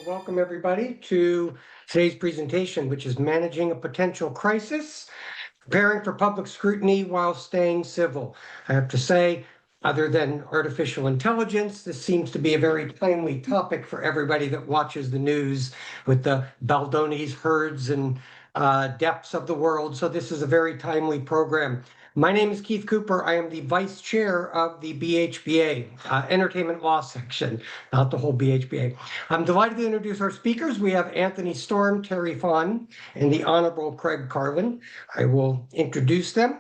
welcome everybody to today's presentation, which is Managing a Potential Crisis, Preparing for Public Scrutiny While Staying Civil. I have to say, other than artificial intelligence, this seems to be a very timely topic for everybody that watches the news with the Baldones, herds, and depths of the world. So this is a very timely program. My name is Keith Cooper. I am the vice chair of the BHBA, Entertainment Law Section, not the whole BHBA. I'm delighted to introduce our speakers. We have Anthony Storm, Terry Fahn, and the Honorable Craig Karlan. I will introduce them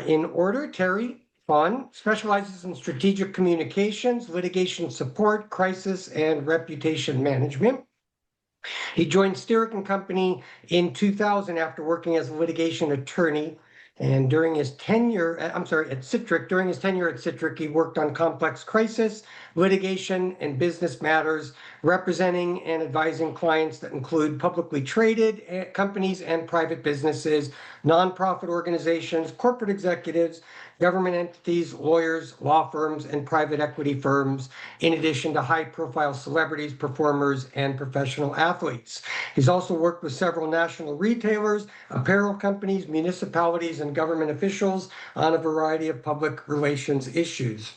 in order. Terry Fahn specializes in strategic communications, litigation support, crisis, and reputation management. He joined Sitrick and Company in 2000 after working as a litigation attorney. And during his tenure, at Sitrick, he worked on complex crisis, litigation, and business matters, representing and advising clients that include publicly traded companies and private businesses, nonprofit organizations, corporate executives, government entities, lawyers, law firms, and private equity firms, in addition to high-profile celebrities, performers, and professional athletes. He's also worked with several national retailers, apparel companies, municipalities, and government officials on a variety of public relations issues.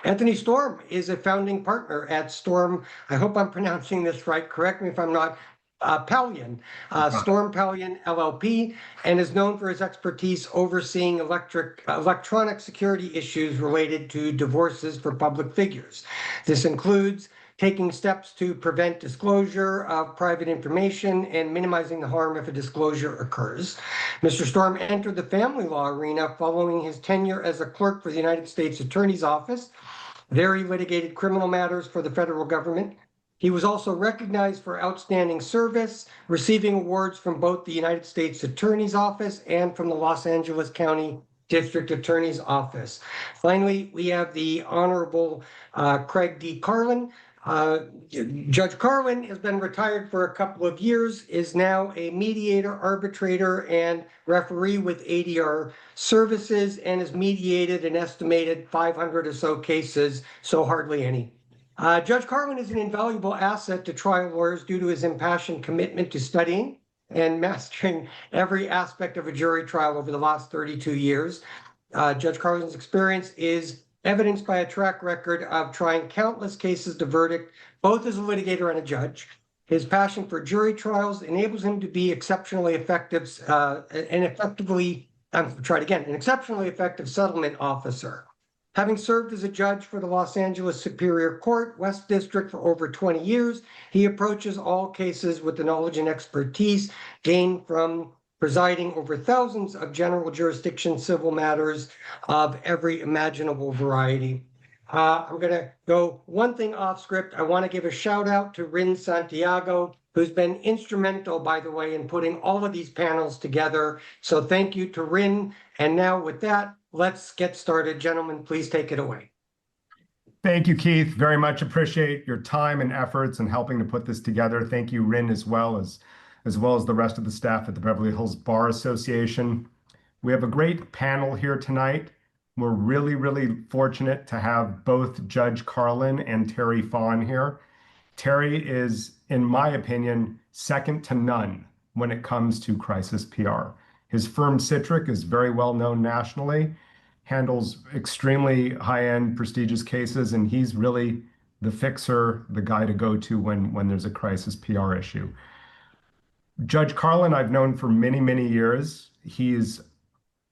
Anthony Storm is a founding partner at Storm, I hope I'm pronouncing this right, correct me if I'm not, Palyan, Storm Palyan LLP, and is known for his expertise overseeing electronic security issues related to divorces for public figures. This includes taking steps to prevent disclosure of private information and minimizing the harm if a disclosure occurs. Mr. Storm entered the family law arena following his tenure as a clerk for the United States Attorney's Office. There he litigated criminal matters for the federal government. He was also recognized for outstanding service, receiving awards from both the United States Attorney's Office and from the Los Angeles County District Attorney's Office. Finally, we have the Honorable Craig D. Karlan. Judge Karlan has been retired for a couple of years, is now a mediator, arbitrator, and referee with ADR Services, and has mediated an estimated 500 or so cases, so hardly any. Judge Karlan is an invaluable asset to trial lawyers due to his impassioned commitment to studying and mastering every aspect of a jury trial over the last 32 years. Judge Karlan's experience is evidenced by a track record of trying countless cases to verdict, both as a litigator and a judge. His passion for jury trials enables him to be an exceptionally effective settlement officer. Having served as a judge for the Los Angeles Superior Court, West District for over 20 years, he approaches all cases with the knowledge and expertise gained from presiding over thousands of general jurisdiction civil matters of every imaginable variety. I'm going to go one thing off script. I want to give a shout out to Rin Santiago, who's been instrumental, by the way, in putting all of these panels together. So thank you to Rin. And now with that, let's get started. Gentlemen, please take it away. Thank you, Keith. Very much appreciate your time and efforts in helping to put this together. Thank you, Rin, as well as the rest of the staff at the Beverly Hills Bar Association. We have a great panel here tonight. We're really, really fortunate to have both Judge Karlan and Terry Fahn here. Terry is, in my opinion, second to none when it comes to crisis PR. His firm Sitrick is very well known nationally, handles extremely high-end prestigious cases, and he's really the fixer, the guy to go to when there's a crisis PR issue. Judge Karlan I've known for many, many years. He's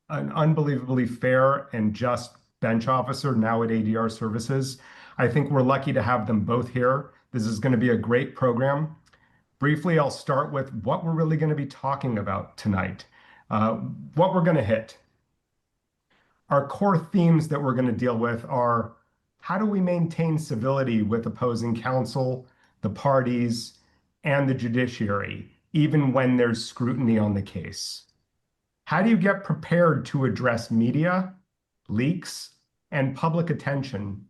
an unbelievably fair and just bench officer now at ADR Services. I think we're lucky to have them both here. This is going to be a great program. Briefly, I'll start with what we're really going to be talking about tonight. What we're going to hit. Our core themes that we're going to deal with are how do we maintain civility with opposing counsel, the parties, and the judiciary, even when there's scrutiny on the case? How do you get prepared to address media, leaks, and public attention?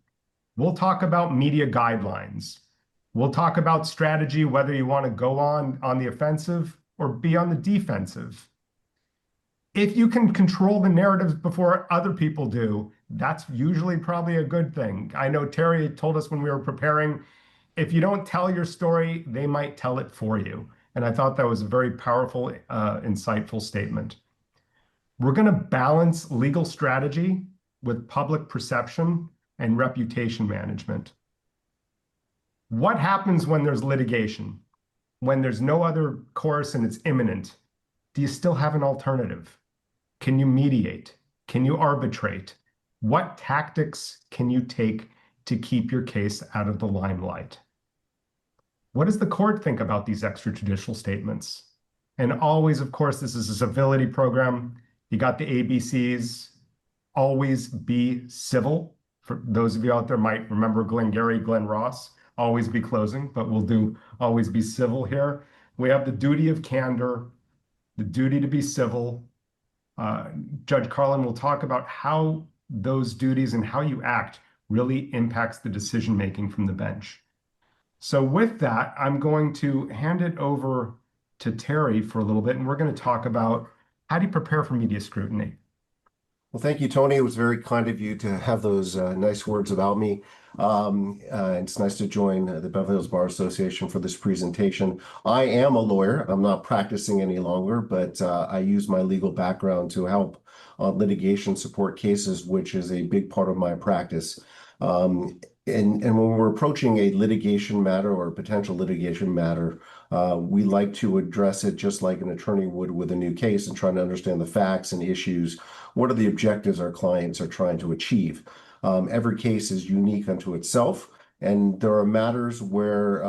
We'll talk about media guidelines. We'll talk about strategy, whether you want to go on the offensive or be on the defensive. If you can control the narratives before other people do, that's usually probably a good thing. I know Terry told us when we were preparing, if you don't tell your story, they might tell it for you. And I thought that was a very powerful, insightful statement. We're going to balance legal strategy with public perception and reputation management. What happens when there's litigation? When there's no other course and it's imminent? Do you still have an alternative? Can you mediate? Can you arbitrate? What tactics can you take to keep your case out of the limelight? What does the court think about these extrajudicial statements? And always, of course, this is a civility program. You got the ABCs. Always be civil. For those of you out there might remember Glengarry Glen Ross, always be closing, but we'll do always be civil here. We have the duty of candor, the duty to be civil. Judge Karlan will talk about how those duties and how you act really impacts the decision-making from the bench. So with that, I'm going to hand it over to Terry for a little bit, and we're going to talk about how do you prepare for media scrutiny? Well, thank you, Tony. It was very kind of you to have those nice words about me. It's nice to join the Beverly Hills Bar Association for this presentation. I am a lawyer. I'm not practicing any longer, but I use my legal background to help litigation support cases, which is a big part of my practice. And when we're approaching a litigation matter or a potential litigation matter, we like to address it just like an attorney would with a new case and trying to understand the facts and issues. What are the objectives our clients are trying to achieve? Every case is unique unto itself, and there are matters where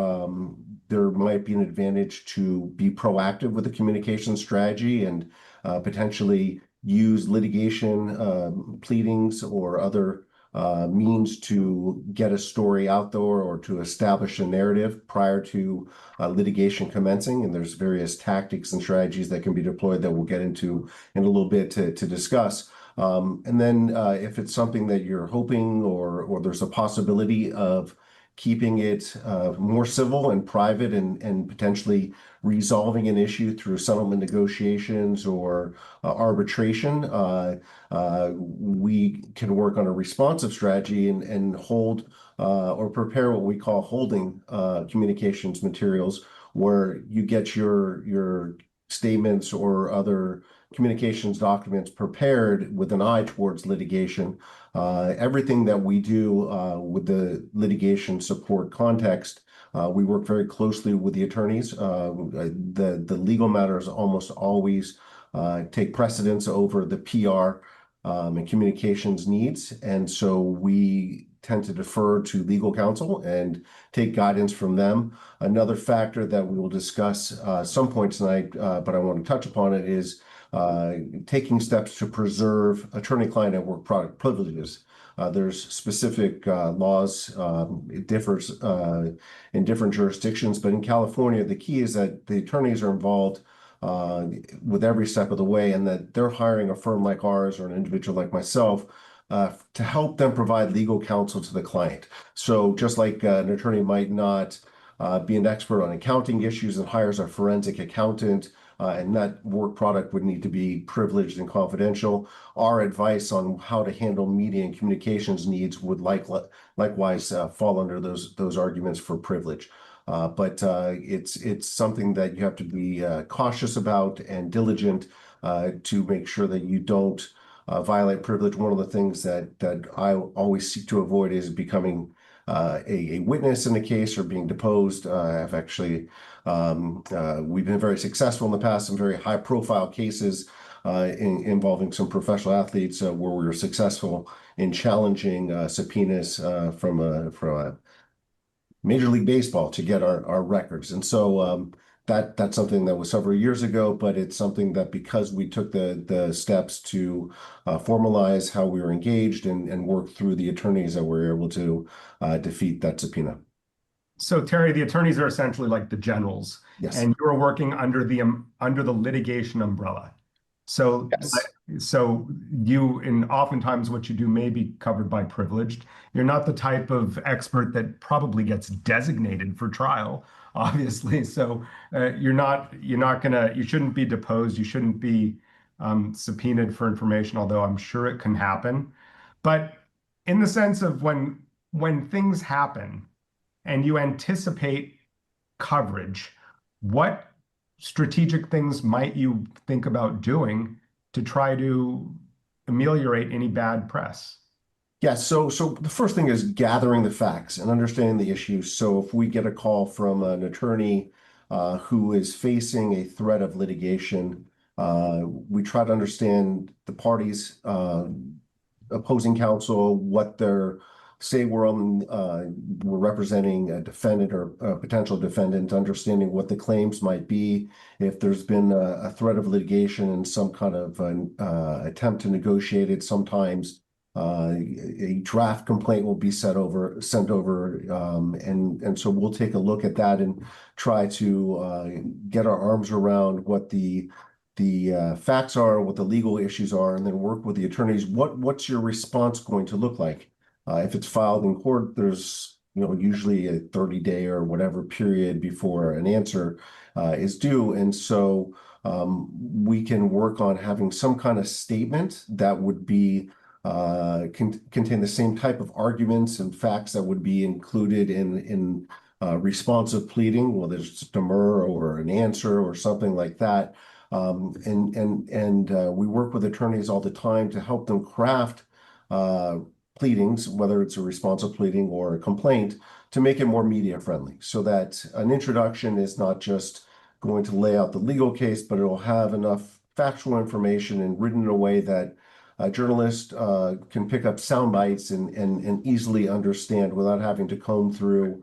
there might be an advantage to be proactive with the communication strategy and potentially use litigation pleadings or other means to get a story out there or to establish a narrative prior to litigation commencing. And there's various tactics and strategies that can be deployed that we'll get into in a little bit to discuss. And then if it's something that you're hoping or there's a possibility of keeping it more civil and private and potentially resolving an issue through settlement negotiations or arbitration, we can work on a responsive strategy and hold or prepare what we call holding communications materials, where you get your statements or other communications documents prepared with an eye towards litigation. Everything that we do with the litigation support context, we work very closely with the attorneys. The legal matters almost always take precedence over the PR and communications needs. And so we tend to defer to legal counsel and take guidance from them. Another factor that we will discuss some point tonight, but I want to touch upon it, is taking steps to preserve attorney-client and work product privileges. There's specific laws, it differs in different jurisdictions, but in California, the key is that the attorneys are involved with every step of the way, and that they're hiring a firm like ours or an individual like myself to help them provide legal counsel to the client. So just like an attorney might not be an expert on accounting issues and hires a forensic accountant, and that work product would need to be privileged and confidential, our advice on how to handle media and communications needs would likewise fall under those arguments for privilege. But it's something that you have to be cautious about and diligent to make sure that you don't violate privilege. One of the things that I always seek to avoid is becoming a witness in a case or being deposed. I've actually, we've been very successful in the past, some very high profile cases involving some professional athletes where we were successful in challenging subpoenas from a Major League Baseball to get our records. And so that's something that was several years ago, but it's something that, because we took the steps to formalize how we were engaged and work through the attorneys, that we're able to defeat that subpoena. So Terry, the attorneys are essentially like the generals, Yes. and you're working under the litigation umbrella. So, Yes. so you, and oftentimes what you do may be covered by privileged. You're not the type of expert that probably gets designated for trial, obviously. So you shouldn't be deposed. You shouldn't be subpoenaed for information, although I'm sure it can happen. But in the sense of when things happen and you anticipate coverage, what strategic things might you think about doing to try to ameliorate any bad press? Yeah, so the first thing is gathering the facts and understanding the issues. So if we get a call from an attorney who is facing a threat of litigation, we try to understand the parties, opposing counsel, what they're say we're representing a defendant or a potential defendant, understanding what the claims might be, if there's been a threat of litigation and some kind of an attempt to negotiate it. Sometimes a draft complaint will be sent over, and so we'll take a look at that and try to get our arms around what the facts are, what the legal issues are, and then work with the attorneys. What's your response going to look like? If it's filed in court, there's usually a 30-day or whatever period before an answer is due, and so we can work on having some kind of statement that would be contain the same type of arguments and facts that would be included in responsive pleading, whether it's a demur or an answer or something like that. We work with attorneys all the time to help them craft pleadings, whether it's a responsive pleading or a complaint, to make it more media friendly, so that an introduction is not just going to lay out the legal case, but it will have enough factual information and written in a way that a journalist can pick up sound bites and easily understand without having to comb through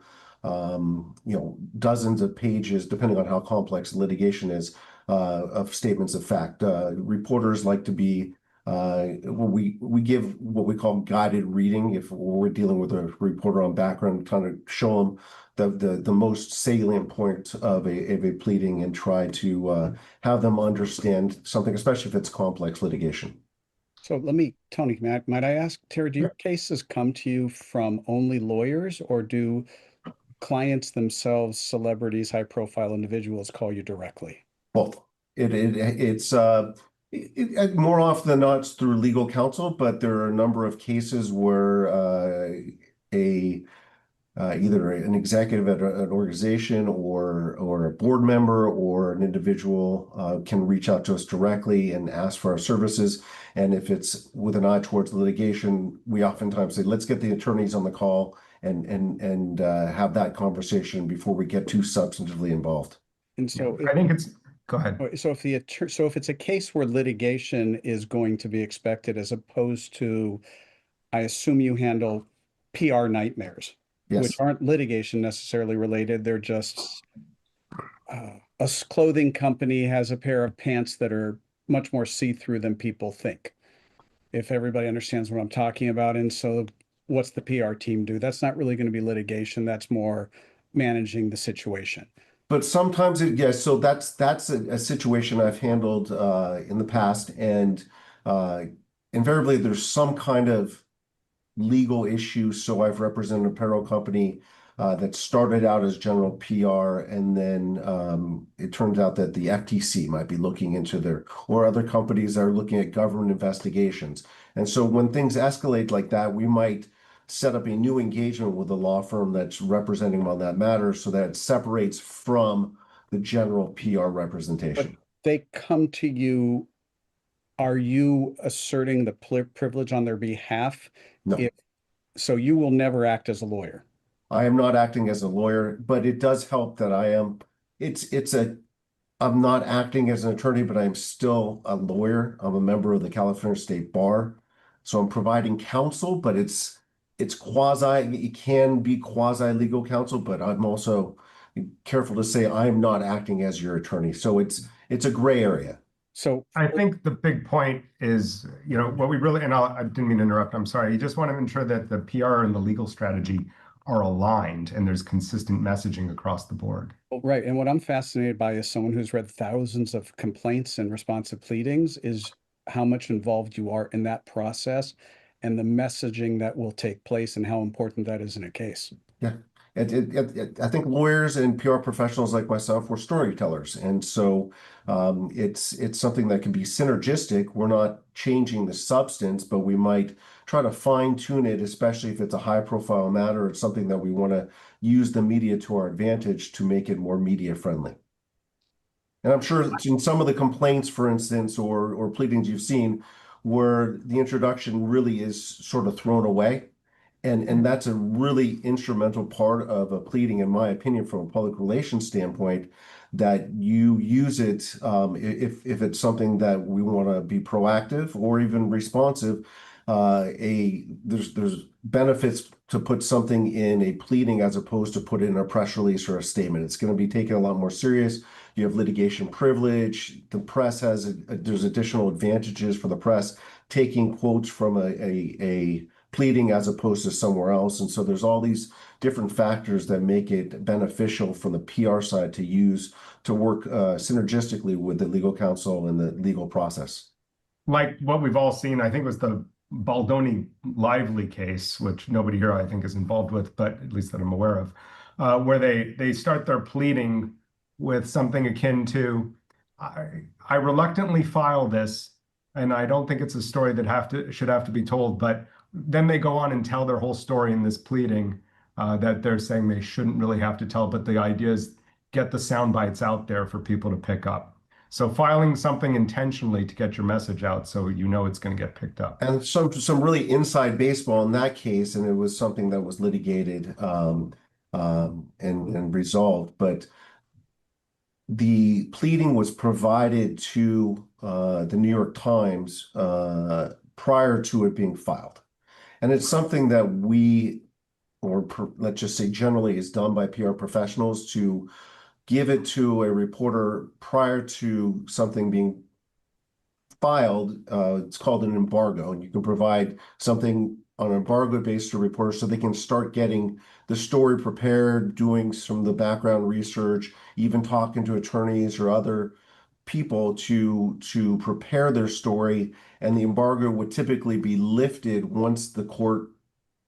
dozens of pages, depending on how complex litigation is, of statements of fact. Reporters like to be we give what we call guided reading if we're dealing with a reporter on background, trying to show them the most salient point of a pleading and try to have them understand something, especially if it's complex litigation. So Tony, might I ask, Terry, do your cases come to you from only lawyers, or do clients themselves, celebrities, high profile individuals, call you directly? Both. It's more often than not it's through legal counsel, but there are a number of cases where either an executive at an organization or a board member or an individual can reach out to us directly and ask for our services. And if it's with an eye towards litigation, we oftentimes say, let's get the attorneys on the call and have that conversation before we get too substantively involved. And so I think it's go ahead. So if it's a case where litigation is going to be expected, as opposed to, I assume you handle PR nightmares, Yes. which aren't litigation necessarily related. They're just a clothing company has a pair of pants that are much more see-through than people think, if everybody understands what I'm talking about. And so what's the PR team do? That's not really going to be litigation. That's more managing the situation. But sometimes yes, so that's a situation I've handled in the past, and invariably there's some kind of legal issue. So I've represented a apparel company that started out as general PR, and then it turns out that the FTC might be looking into or other companies that are looking at government investigations. And so when things escalate like that, we might set up a new engagement with a law firm that's representing them on that matter, so that it separates from the general PR representation. But they come to you, are you asserting the privilege on their behalf? No. So you will never act as a lawyer. I am not acting as a lawyer, but it does help that I'm not acting as an attorney, but I'm still a lawyer. I'm a member of the California State Bar. So I'm providing counsel, but it can be quasi legal counsel, but I'm also careful to say I'm not acting as your attorney. So it's a gray area. So I think the big point is, what we really, and I didn't mean to interrupt, I'm sorry. You just want to ensure that the PR and the legal strategy are aligned and there's consistent messaging across the board. Right. And what I'm fascinated by as someone who's read thousands of complaints and responsive pleadings is how much involved you are in that process and the messaging that will take place and how important that is in a case. Yeah. I think lawyers and PR professionals like myself, we're storytellers. And so it's something that can be synergistic. We're not changing the substance, but we might try to fine tune it, especially if it's a high profile matter. It's something that we want to use the media to our advantage to make it more media friendly. And I'm sure in some of the complaints, for instance, or pleadings you've seen, where the introduction really is sort of thrown away. And that's a really instrumental part of a pleading, in my opinion, from a public relations standpoint, that you use it if it's something that we want to be proactive or even responsive. There's benefits to put something in a pleading as opposed to put it in a press release or a statement. It's going to be taken a lot more serious. You have litigation privilege. The press there's additional advantages for the press taking quotes from a pleading as opposed to somewhere else. And so there's all these different factors that make it beneficial from the PR side to use to work synergistically with the legal counsel and the legal process. Like what we've all seen, I think was the Baldoni Lively case, which nobody here I think is involved with, but at least that I'm aware of, where they start their pleading with something akin to, I reluctantly file this, and I don't think it's a story that should have to be told, but then they go on and tell their whole story in this pleading that they're saying they shouldn't really have to tell, but the idea is get the sound bites out there for people to pick up. So filing something intentionally to get your message out so you know it's going to get picked up. And some really inside baseball in that case, and it was something that was litigated and resolved. But the pleading was provided to the New York Times prior to it being filed. And it's something that let's just say generally is done by PR professionals to give it to a reporter prior to something being filed. It's called an embargo, and you can provide something on an embargo based to reporters so they can start getting the story prepared, doing some of the background research, even talking to attorneys or other people to prepare their story. And the embargo would typically be lifted once the court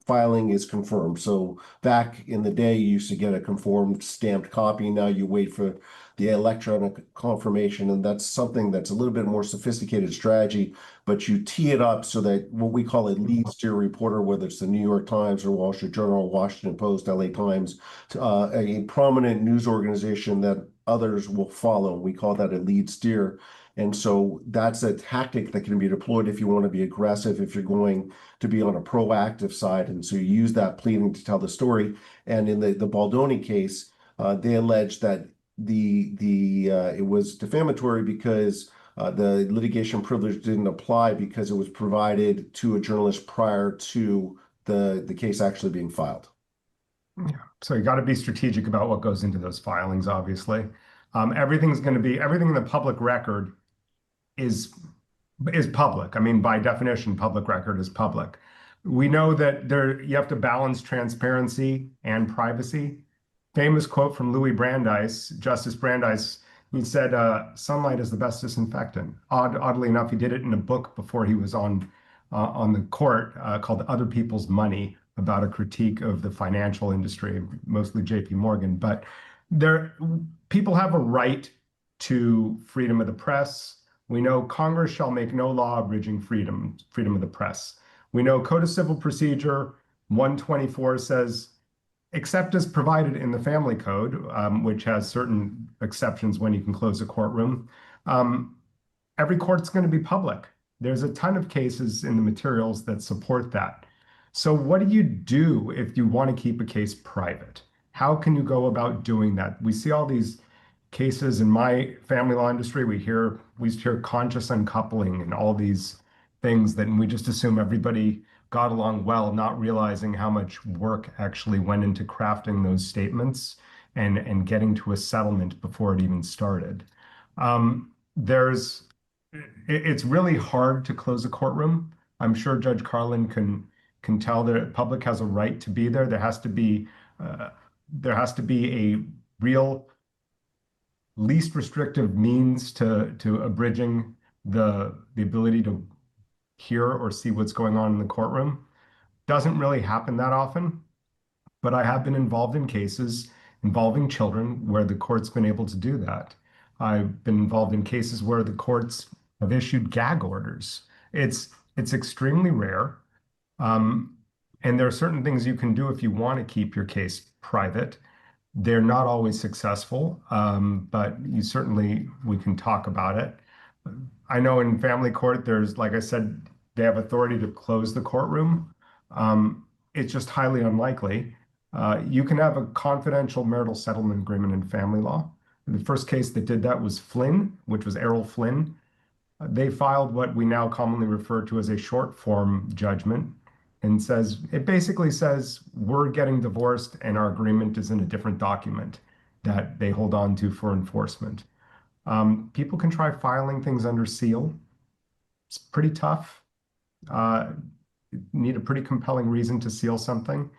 filing is confirmed. So back in the day, you used to get a conformed stamped copy. Now you wait for the electronic confirmation, and that's something that's a little bit more sophisticated strategy, but you tee it up so that what we call a lead steer reporter, whether it's the New York Times or Wall Street Journal, Washington Post, LA Times, a prominent news organization that others will follow. We call that a lead steer. And so that's a tactic that can be deployed if you want to be aggressive, if you're going to be on a proactive side. And so you use that pleading to tell the story. And in the Baldoni case, they alleged that it was defamatory because the litigation privilege didn't apply because it was provided to a journalist prior to the case actually being filed. Yeah. So you got to be strategic about what goes into those filings, obviously. Everything in the public record is public. I mean, by definition, public record is public. We know that you have to balance transparency and privacy. Famous quote from Louis Brandeis, Justice Brandeis, he said, sunlight is the best disinfectant. Oddly enough, he did it in a book before he was on the court called Other People's Money, about a critique of the financial industry, mostly JP Morgan. But people have a right to freedom of the press. We know Congress shall make no law abridging freedom of the press. We know Code of Civil Procedure 124 says, except as provided in the Family Code, which has certain exceptions when you can close a courtroom, every court's going to be public. There's a ton of cases in the materials that support that. So what do you do if you want to keep a case private? How can you go about doing that? We see all these cases in my family law industry. We used to hear conscious uncoupling and all these things that we just assume everybody got along well, not realizing how much work actually went into crafting those statements and getting to a settlement before it even started. It's really hard to close a courtroom. I'm sure Judge Karlan can tell the public has a right to be there. There has to be a real least restrictive means to abridging the ability to hear or see what's going on in the courtroom. Doesn't really happen that often, but I have been involved in cases involving children where the court's been able to do that. I've been involved in cases where the courts have issued gag orders. It's extremely rare. Um, and there are certain things you can do if you want to keep your case private. They're not always successful, but we can talk about it. I know in family court, there's, like I said, they have authority to close the courtroom. It's just highly unlikely. You can have a confidential marital settlement agreement in family law. The first case that did that was Flynn, which was Errol Flynn. They filed what we now commonly refer to as a short form judgment, and it basically says we're getting divorced and our agreement is in a different document that they hold on to for enforcement. People can try filing things under seal. It's pretty tough. You need a pretty compelling reason to seal something.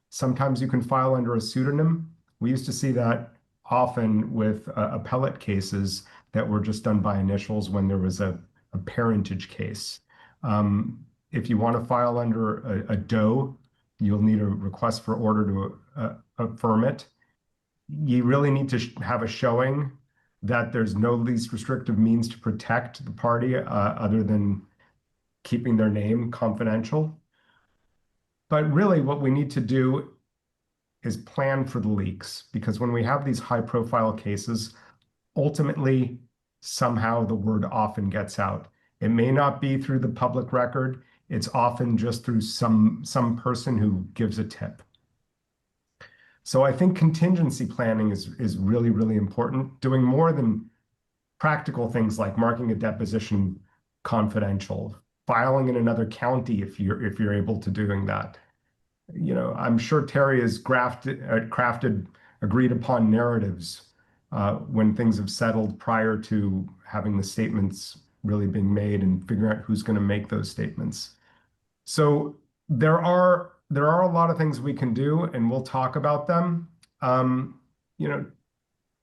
Sometimes you can file under a pseudonym. We used to see that often with appellate cases that were just done by initials when there was a parentage case. If you want to file under a DOE, you'll need a request for order to affirm it. You really need to have a showing that there's no least restrictive means to protect the party other than keeping their name confidential. But really what we need to do is plan for the leaks, because when we have these high profile cases, ultimately, somehow the word often gets out. It may not be through the public record. It's often just through some person who gives a tip. So I think contingency planning is really, really important. Doing more than practical things like marking a deposition confidential, filing in another county if you're able to doing that. I'm sure Terry has crafted agreed upon narratives when things have settled prior to having the statements really being made and figuring out who's going to make those statements. So there are a lot of things we can do, and we'll talk about them.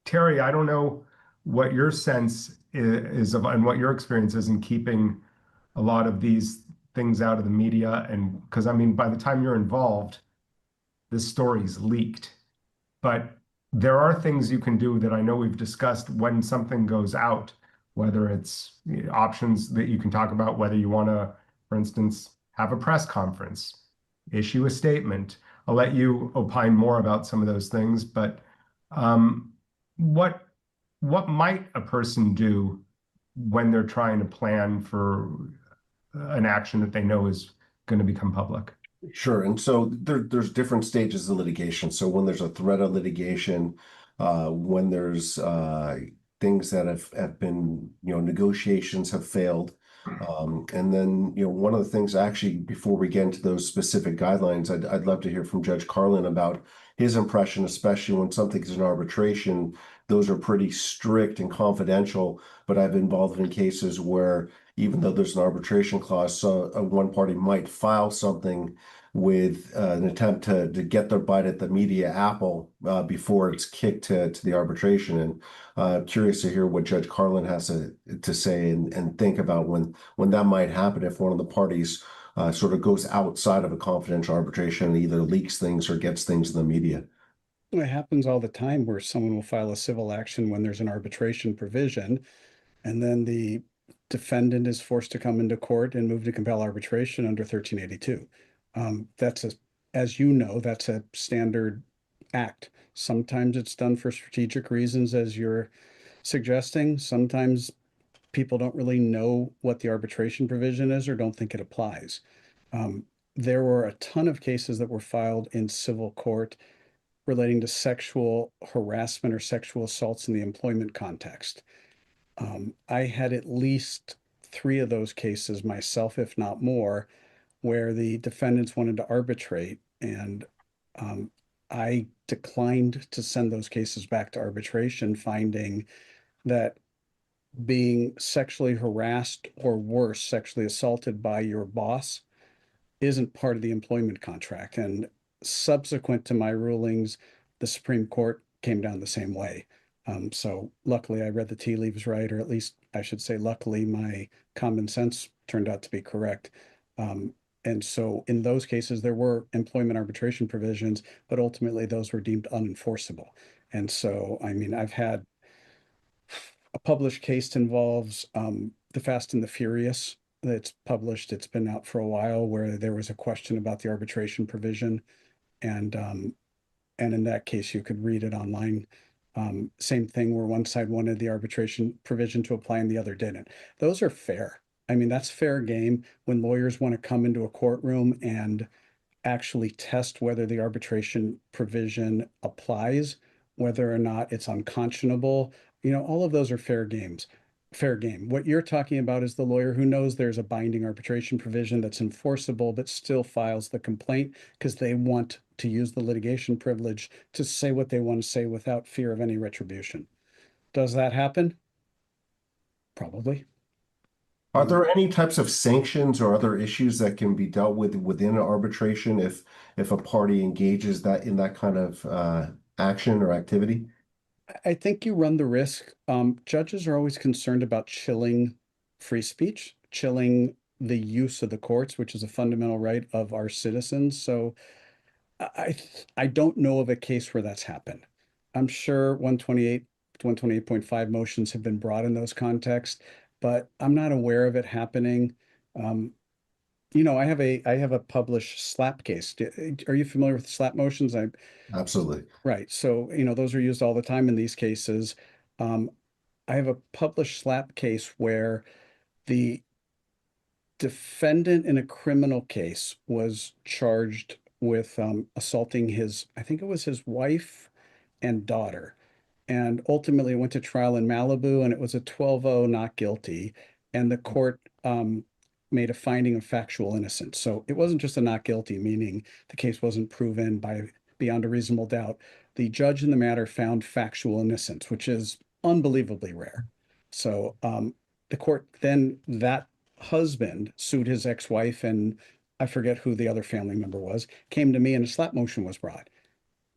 Terry, I don't know what your sense is of and what your experience is in keeping a lot of these things out of the media, and because by the time you're involved, this story's leaked. But there are things you can do that I know we've discussed when something goes out, whether it's options that you can talk about, whether you want to, for instance, have a press conference, issue a statement. I'll let you opine more about some of those things, but what might a person do when they're trying to plan for an action that they know is going to become public? Sure. And so there's different stages of litigation. So when there's a threat of litigation, when there's things that have been, negotiations have failed. And then, one of the things actually, before we get into those specific guidelines, I'd love to hear from Judge Karlan about his impression, especially when something is in arbitration. Those are pretty strict and confidential, but I've been involved in cases where even though there's an arbitration clause, so one party might file something with an attempt to get their bite at the media apple before it's kicked to the arbitration. And I'm curious to hear what Judge Karlan has to say and think about when that might happen if one of the parties sort of goes outside of a confidential arbitration and either leaks things or gets things in the media. It happens all the time where someone will file a civil action when there's an arbitration provision, and then the defendant is forced to come into court and move to compel arbitration under 1382. As you know, that's a standard act. Sometimes it's done for strategic reasons, as you're suggesting. Sometimes people don't really know what the arbitration provision is or don't think it applies. There were a ton of cases that were filed in civil court relating to sexual harassment or sexual assaults in the employment context. I had at least 3 of those cases myself, if not more, where the defendants wanted to arbitrate, and I declined to send those cases back to arbitration, finding that being sexually harassed or worse, sexually assaulted by your boss isn't part of the employment contract. And subsequent to my rulings, the Supreme Court came down the same way. So luckily I read the tea leaves right, or at least I should say luckily my common sense turned out to be correct. And so in those cases, there were employment arbitration provisions, but ultimately those were deemed unenforceable. And so, I mean, I've had a published case involves The Fast and the Furious that's published. It's been out for a while, where there was a question about the arbitration provision. And in that case, you could read it online. Same thing where one side wanted the arbitration provision to apply and the other didn't. Those are fair. I mean, that's fair game when lawyers want to come into a courtroom and actually test whether the arbitration provision applies, whether or not it's unconscionable. You know, all of those are fair games. Fair game. What you're talking about is the lawyer who knows there's a binding arbitration provision that's enforceable, but still files the complaint because they want to use the litigation privilege to say what they want to say without fear of any retribution. Does that happen? Probably. Are there any types of sanctions or other issues that can be dealt with within an arbitration if a party engages in that kind of action or activity? I think you run the risk. Judges are always concerned about chilling free speech, chilling the use of the courts, which is a fundamental right of our citizens. So I don't know of a case where that's happened. I'm sure 128.5 motions have been brought in those contexts, but I'm not aware of it happening. You know, I have a published slap case. Are you familiar with slap motions? Absolutely. Right. So, you know, those are used all the time in these cases. I have a published slap case where the defendant in a criminal case was charged with assaulting I think it was his wife and daughter. And ultimately went to trial in Malibu, and it was a 12-0 not guilty. And the court made a finding of factual innocence. So it wasn't just a not guilty, meaning the case wasn't proven beyond a reasonable doubt. The judge in the matter found factual innocence, which is unbelievably rare. So the court then, that husband sued his ex-wife, and I forget who the other family member was, came to me, and a slap motion was brought.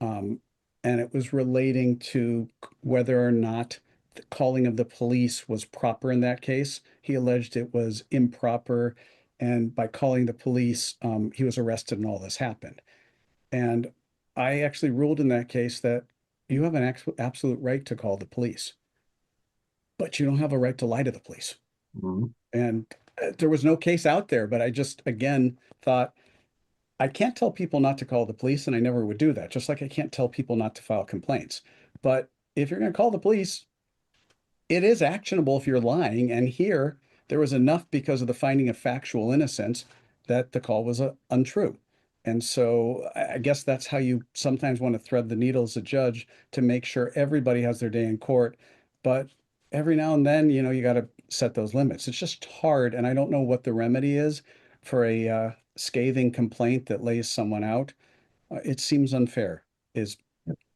And it was relating to whether or not the calling of the police was proper in that case. He alleged it was improper, and by calling the police, he was arrested and all this happened. And I actually ruled in that case that you have an absolute right to call the police, but you don't have a right to lie to the police. Mm-hmm. And there was no case out there, but I just, again, thought, I can't tell people not to call the police, and I never would do that, just like I can't tell people not to file complaints. But if you're going to call the police, it is actionable if you're lying. And here, there was enough because of the finding of factual innocence that the call was untrue. And so I guess that's how you sometimes want to thread the needle as a judge, to make sure everybody has their day in court. But every now and then, you know, you got to set those limits. It's just hard. And I don't know what the remedy is for a scathing complaint that lays someone out. It seems unfair is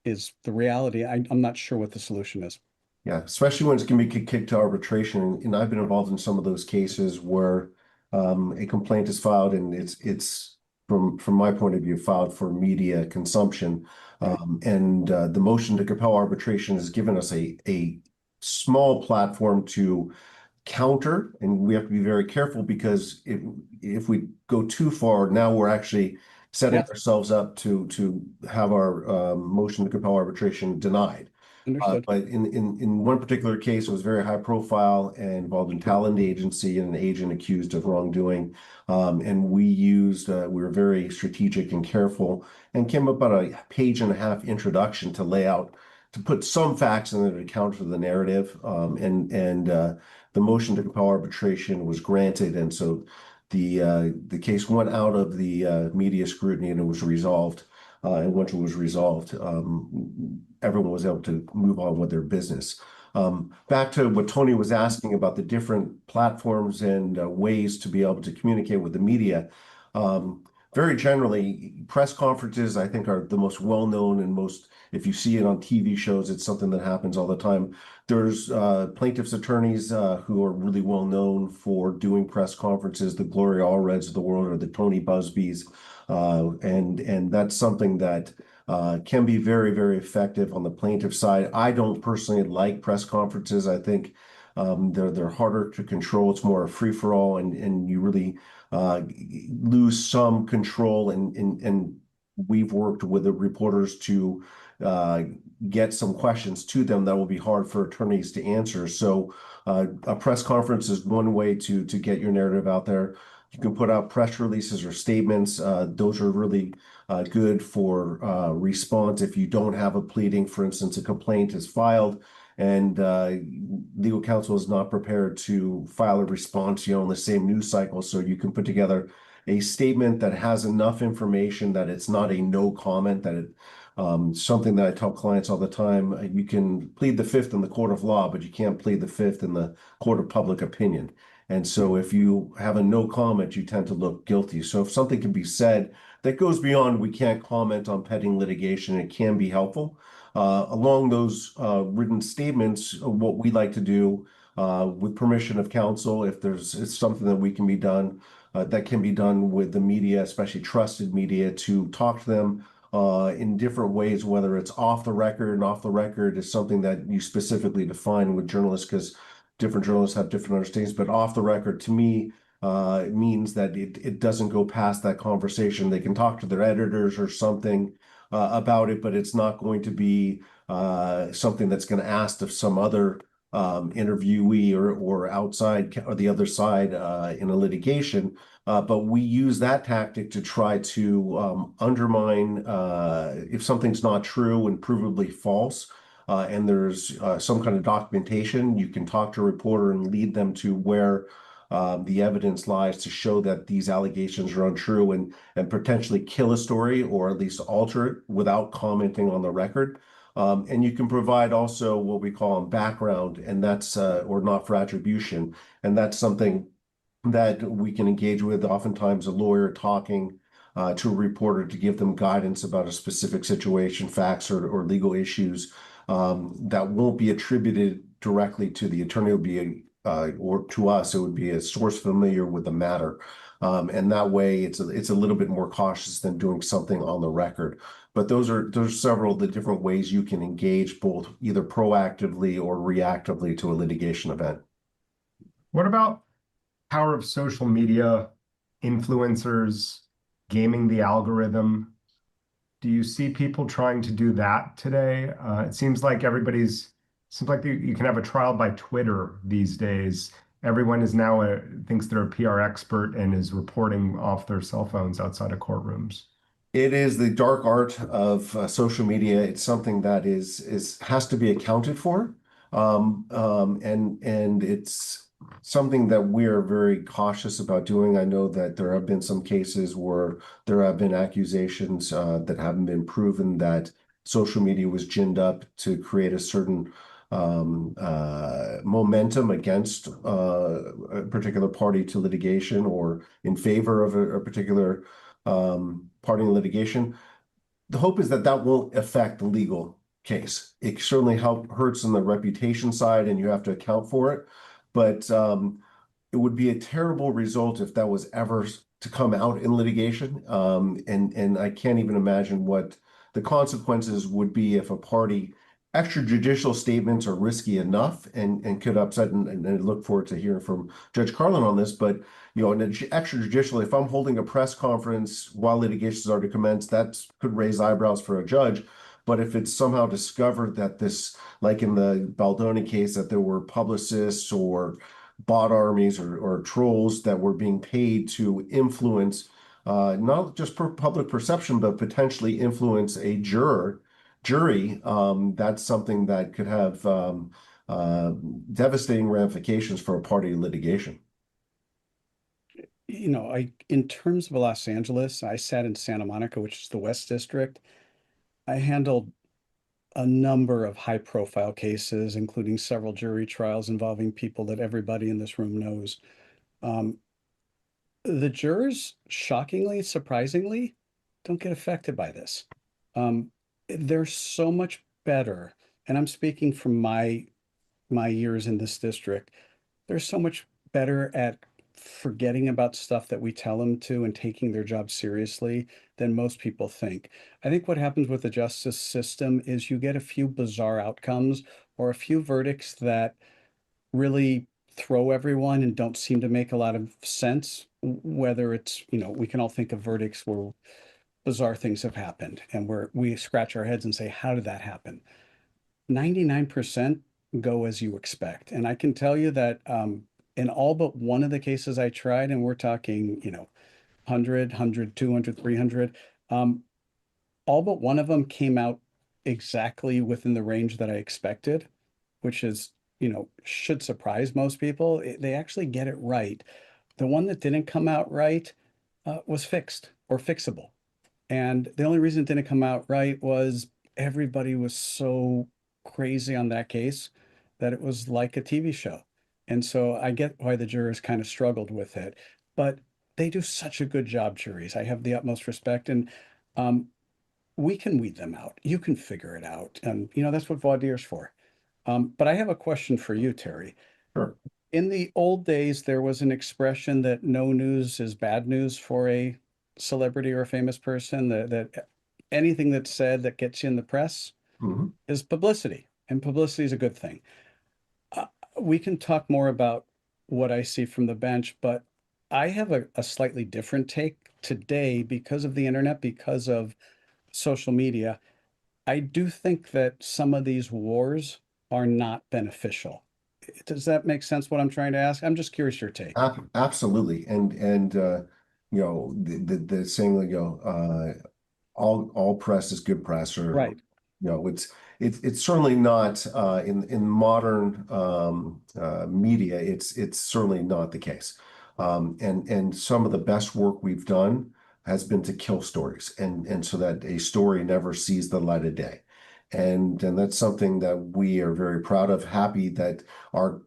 the reality. I'm not sure what the solution is. Yeah, especially when it's going to be kicked to arbitration. And I've been involved in some of those cases where a complaint is filed, and it's from my point of view, filed for media consumption. Right. And the motion to compel arbitration has given us a small platform to counter, and we have to be very careful, because if we go too far, now we're actually setting ourselves up to have our motion to compel arbitration denied. Understood. But in one particular case, it was very high profile and involved in talent agency and an agent accused of wrongdoing. And we were very strategic and careful, and came up about a page-and-a-half introduction to put some facts in there to counter the narrative. And the motion to compel arbitration was granted. And so the case went out of the media scrutiny, and it was resolved. And once it was resolved, everyone was able to move on with their business. Back to what Tony was asking about the different platforms and ways to be able to communicate with the media. Very generally, press conferences, I think, are the most well-known and most, if you see it on TV shows, it's something that happens all the time. There's plaintiffs' attorneys who are really well-known for doing press conferences, the Gloria Allreds of the world, or the Tony Busbys. And that's something that can be very, very effective on the plaintiff side. I don't personally like press conferences. I think They're harder to control. It's more a free-for-all, and you really lose some control. And we've worked with the reporters to get some questions to them that will be hard for attorneys to answer. So a press conference is one way to get your narrative out there. You can put out press releases or statements. Those are really good for response. If you don't have a pleading, for instance, a complaint is filed and legal counsel is not prepared to file a response, in the same news cycle. So you can put together a statement that has enough information that it's not a no comment, that it something that I tell clients all the time, you can plead the fifth in the court of law, but you can't plead the fifth in the court of public opinion. And so if you have a no comment, you tend to look guilty. So if something can be said that goes beyond we can't comment on pending litigation, it can be helpful. Along those written statements, what we like to do with permission of counsel, if it's something that we can be done, that can be done with the media, especially trusted media, to talk to them in different ways, whether it's off the record, and off the record is something that you specifically define with journalists because different journalists have different understandings, but off the record to me it means that it doesn't go past that conversation. They can talk to their editors or something about it, but it's not going to be something that's going to ask of some other interviewee or outside or the other side in a litigation. But we use that tactic to try to undermine if something's not true and provably false. And there's some kind of documentation, you can talk to a reporter and lead them to where the evidence lies to show that these allegations are untrue and potentially kill a story or at least alter it without commenting on the record. And you can provide also what we call background, and that's or not for attribution. And that's something that we can engage with, oftentimes a lawyer talking to a reporter to give them guidance about a specific situation, facts, or legal issues that won't be attributed directly to the attorney. It would be or to us, it would be a source familiar with the matter. And that way it's a little bit more cautious than doing something on the record. But there's several of the different ways you can engage both either proactively or reactively to a litigation event. What about power of social media, influencers, gaming the algorithm? Do you see people trying to do that today? It seems like you can have a trial by Twitter these days. Everyone is now thinks they're a PR expert and is reporting off their cell phones outside of courtrooms. It is the dark art of social media. It's something that has to be accounted for, and it's something that we are very cautious about doing. I know that there have been some cases where there have been accusations that haven't been proven that social media was ginned up to create a certain momentum against a particular party to litigation or in favor of a particular party in litigation. The hope is that that won't affect the legal case. It certainly hurts on the reputation side, and you have to account for it. But it would be a terrible result if that was ever to come out in litigation. And I can't even imagine what the consequences would be if a party extrajudicial statements are risky enough and could upset, and I look forward to hearing from Judge Karlan on this, but in an extrajudicial, if I'm holding a press conference while litigation is already commenced, that could raise eyebrows for a judge. But if it's somehow discovered that this, like in the Baldoni case, that there were publicists or bot armies or trolls that were being paid to influence not just public perception, but potentially influence a jury, that's something that could have devastating ramifications for a party in litigation. In terms of Los Angeles, I sat in Santa Monica, which is the West District. I handled a number of high-profile cases, including several jury trials involving people that everybody in this room knows. The jurors, shockingly, surprisingly, don't get affected by this. They're so much better, and I'm speaking from my years in this district. They're so much better at forgetting about stuff that we tell them to and taking their job seriously than most people think. I think what happens with the justice system is you get a few bizarre outcomes or a few verdicts that really throw everyone and don't seem to make a lot of sense. Whether it's, we can all think of verdicts where bizarre things have happened and where we scratch our heads and say, how did that happen? 99% go as you expect. And I can tell you that in all but one of the cases I tried, and we're talking, 100, 200, 300, all but one of them came out exactly within the range that I expected, which is, should surprise most people. They actually get it right. The one that didn't come out right was fixed or fixable. And the only reason it didn't come out right was everybody was so crazy on that case that it was like a TV show. And so I get why the jurors kind of struggled with it, but they do such a good job, juries. I have the utmost respect, and we can weed them out. You can figure it out. And, that's what voir dire's for. But I have a question for you, Terry. Sure. In the old days, there was an expression that no news is bad news for a celebrity or a famous person, that anything that's said that gets you in the press Mhm. is publicity, and publicity is a good thing. We can talk more about what I see from the bench, but I have a slightly different take today because of the internet, because of social media. I do think that some of these wars are not beneficial. Does that make sense what I'm trying to ask? I'm just curious your take. Absolutely. And the saying, all press is good press, or Right. it's certainly not in modern media. It's certainly not the case. And some of the best work we've done has been to kill stories, and so that a story never sees the light of day. And that's something that we are very proud of, happy that our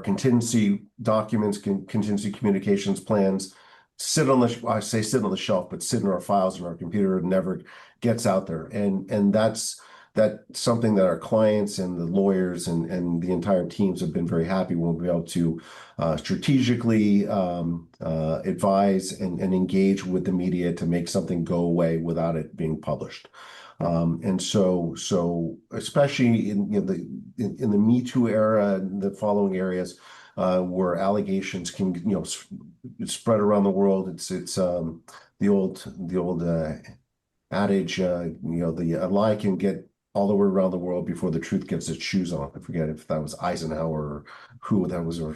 contingency documents, contingency communications plans sit on the shelf, but sit in our files in our computer and never gets out there. And that's something that our clients and the lawyers and the entire teams have been very happy when we'll be able to strategically advise and engage with the media to make something go away without it being published. And so especially in the Me Too era and the following areas where allegations can spread around the world. It's the old adage, the lie can get all the way around the world before the truth gets its shoes on. I forget if that was Eisenhower or who that was, or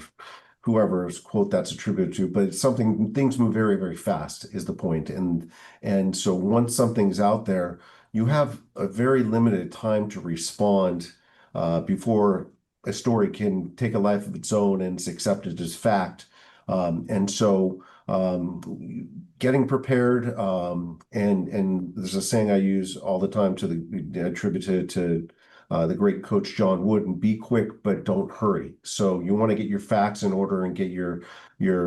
whoever's quote that's attributed to, but it's something, things move very, very fast is the point. And so once something's out there, you have a very limited time to respond before a story can take a life of its own and it's accepted as fact. And so getting prepared, and there's a saying I use all the time attributed to the great coach John Wooden: be quick, but don't hurry. So you want to get your facts in order and get your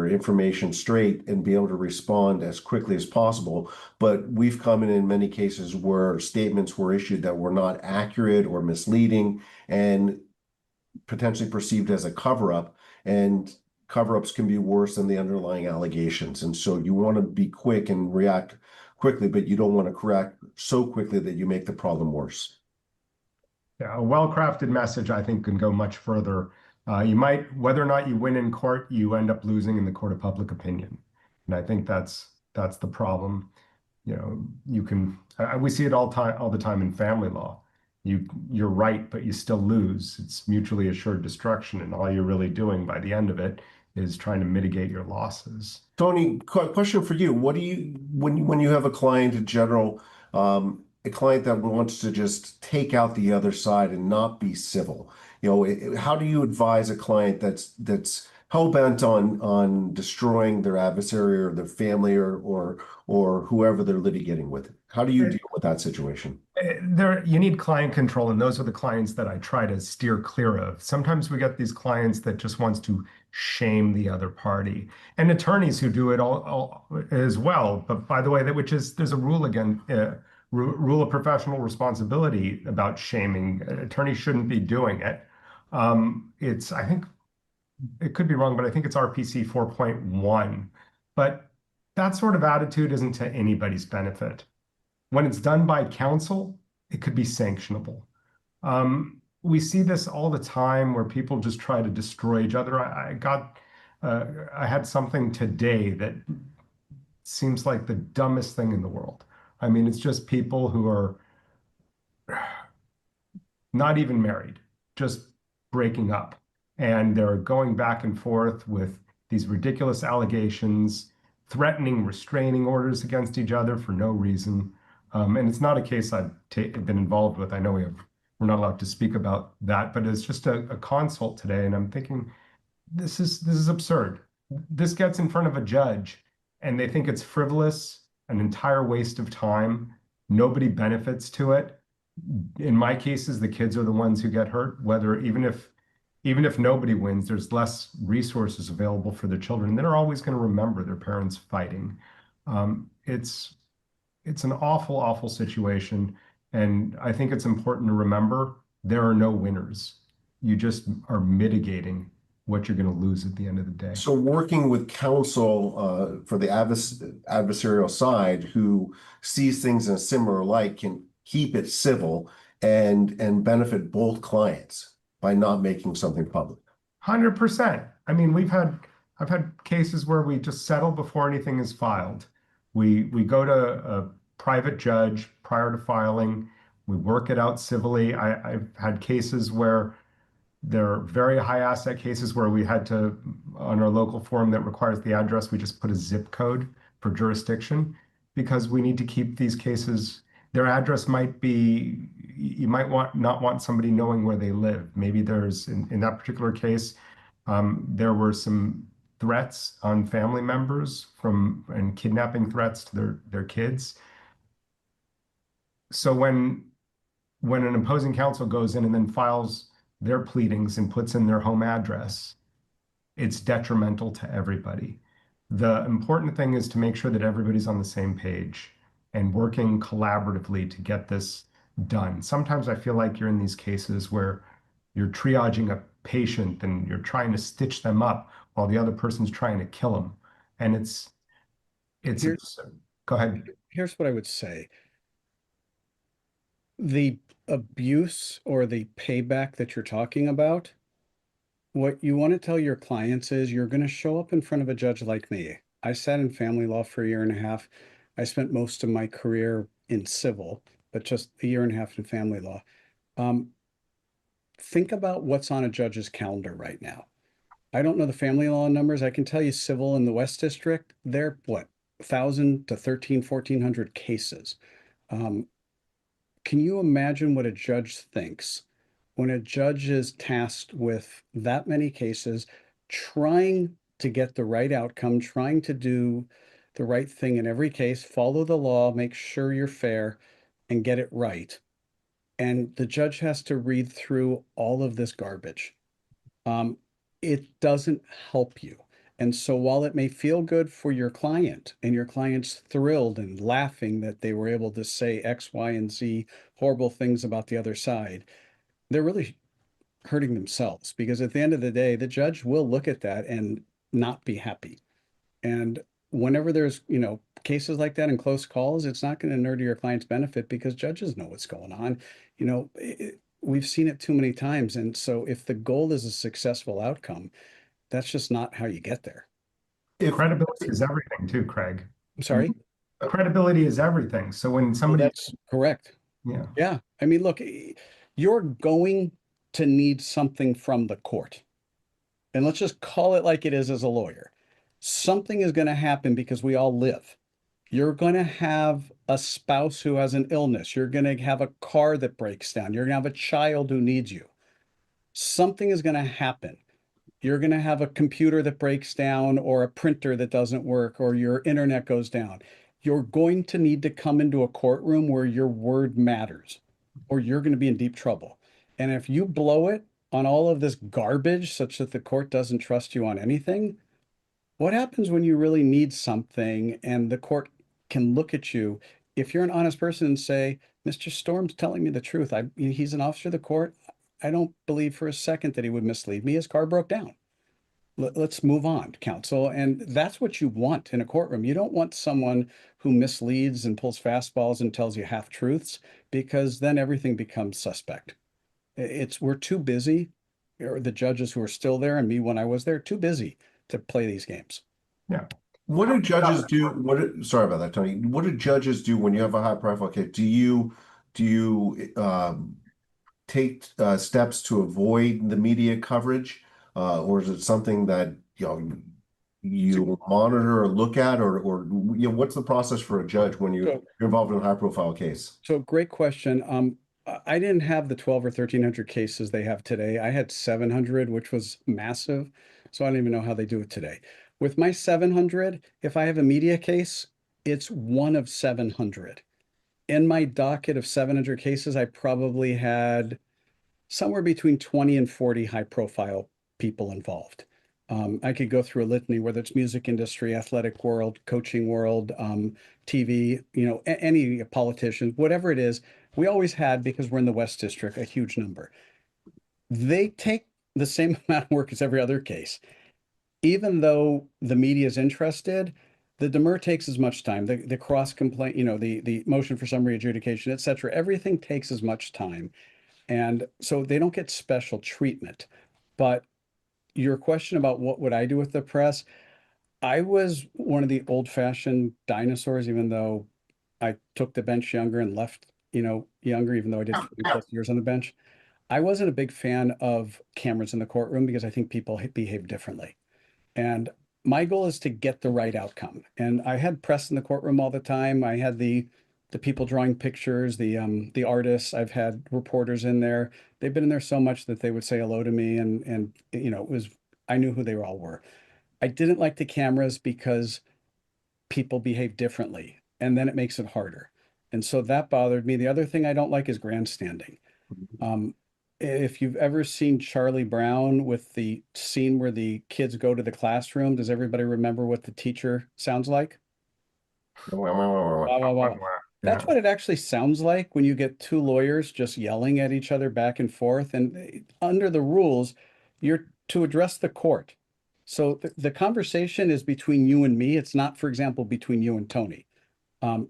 information straight and be able to respond as quickly as possible. But we've come in many cases where statements were issued that were not accurate or misleading and potentially perceived as a cover-up, and cover-ups can be worse than the underlying allegations. And so you want to be quick and react quickly, but you don't want to correct so quickly that you make the problem worse. Yeah, a well-crafted message, I think, can go much further. You might, whether or not you win in court, you end up losing in the court of public opinion. And I think that's the problem. You can, we see it all the time in family law. You're right, but you still lose. It's mutually assured destruction, and all you're really doing by the end of it is trying to mitigate your losses. Tony, question for you. What do you, when you have a client in general, a client that wants to just take out the other side and not be civil, how do you advise a client that's hell-bent on destroying their adversary or their family or whoever they're litigating with? How do you deal with that situation? You need client control, and those are the clients that I try to steer clear of. Sometimes we get these clients that just wants to shame the other party, and attorneys who do it all as well. But by the way, there's a rule again, rule of professional responsibility about shaming. Attorneys shouldn't be doing it. I think it could be wrong, but I think it's RPC 4.1. But that sort of attitude isn't to anybody's benefit. When it's done by counsel, it could be sanctionable. we see this all the time where people just try to destroy each other. I had something today that seems like the dumbest thing in the world. I mean, it's just people who are not even married, just breaking up. And they're going back and forth with these ridiculous allegations, threatening restraining orders against each other for no reason. And it's not a case I've been involved with. I know we're not allowed to speak about that, but it's just a consult today. And I'm thinking, this is absurd. This gets in front of a judge and they think it's frivolous, an entire waste of time. Nobody benefits to it. In my cases, the kids are the ones who get hurt, whether even if nobody wins, there's less resources available for their children. They're always going to remember their parents fighting. It's an awful, awful situation. And I think it's important to remember there are no winners. You just are mitigating what you're going to lose at the end of the day. So working with counsel for the adversarial side who sees things in a similar light can keep it civil and benefit both clients by not making something public. 100%. I mean, I've had cases where we just settle before anything is filed. We go to a private judge prior to filing. We work it out civilly. I've had cases where there are very high asset cases where we had to, on our local form that requires the address, we just put a zip code for jurisdiction because we need to keep these cases. Their address might be, you might not want somebody knowing where they live. Maybe there's, in that particular case, there were some threats on family members and kidnapping threats to their kids. So when an opposing counsel goes in and then files their pleadings and puts in their home address, it's detrimental to everybody. The important thing is to make sure that everybody's on the same page and working collaboratively to get this done. Sometimes I feel like you're in these cases where you're triaging a patient and you're trying to stitch them up while the other person's trying to kill them. And it's absurd. Go ahead. Here's what I would say. The abuse or the payback that you're talking about, what you want to tell your clients is you're going to show up in front of a judge like me. I sat in family law for a year and a half. I spent most of my career in civil, but just a year and a half in family law. Think about what's on a judge's calendar right now. I don't know the family law numbers. I can tell you civil in the West District, they're 1,000 to 1,400 cases. Can you imagine what a judge thinks when a judge is tasked with that many cases, trying to get the right outcome, trying to do the right thing in every case, follow the law, make sure you're fair, and get it right? And the judge has to read through all of this garbage. It doesn't help you. And so while it may feel good for your client and your client's thrilled and laughing that they were able to say X, Y, and Z horrible things about the other side, they're really hurting themselves because at the end of the day, the judge will look at that and not be happy. And whenever there's, cases like that in close calls, it's not going to inure to your client's benefit because judges know what's going on. We've seen it too many times. And so if the goal is a successful outcome, that's just not how you get there. Credibility is everything too, Craig. I'm sorry? Credibility is everything. So when somebody... That's correct. Yeah. Yeah. I mean, look, you're going to need something from the court. And let's just call it like it is as a lawyer. Something is going to happen because we all live. You're going to have a spouse who has an illness. You're going to have a car that breaks down. You're going to have a child who needs you. Something is going to happen. You're going to have a computer that breaks down or a printer that doesn't work or your internet goes down. You're going to need to come into a courtroom where your word matters or you're going to be in deep trouble. And if you blow it on all of this garbage such that the court doesn't trust you on anything, what happens when you really need something and the court can look at you, if you're an honest person, and say, Mr. Storm's telling me the truth. He's an officer of the court. I don't believe for a second that he would mislead me. His car broke down. Let's move on, counsel. And that's what you want in a courtroom. You don't want someone who misleads and pulls fastballs and tells you half truths, because then everything becomes suspect. We're too busy, or the judges who are still there and me when I was there, too busy to play these games. Yeah. What do judges do? Sorry about that, Tony. What do judges do when you have a high profile case? Do you take steps to avoid the media coverage, or is it something that you monitor or look at, or what's the process for a judge when you're involved in a high profile case? So great question. I didn't have the 12 or 1300 cases they have today. I had 700, which was massive. So I don't even know how they do it today. With my 700, if I have a media case, it's one of 700. In my docket of 700 cases, I probably had somewhere between 20 and 40 high profile people involved. I could go through a litany, whether it's music industry, athletic world, coaching world, TV, any politician, whatever it is. We always had, because we're in the West District, a huge number. They take the same amount of work as every other case. Even though the media is interested, the demur takes as much time. The cross complaint, the motion for summary adjudication, et cetera, everything takes as much time. And so they don't get special treatment. But your question about what would I do with the press, I was one of the old-fashioned dinosaurs, even though I took the bench younger and left, younger, even though I did 30+ years on the bench. I wasn't a big fan of cameras in the courtroom because I think people behave differently. And my goal is to get the right outcome. And I had press in the courtroom all the time. I had the people drawing pictures, the artists. I've had reporters in there. They've been in there so much that they would say hello to me, and I knew who they all were. I didn't like the cameras because people behave differently, and then it makes it harder. And so that bothered me. The other thing I don't like is grandstanding. If you've ever seen Charlie Brown with the scene where the kids go to the classroom, does everybody remember what the teacher sounds like? That's what it actually sounds like when you get two lawyers just yelling at each other back and forth. And under the rules, you're to address the court. So the conversation is between you and me. It's not, for example, between you and Tony,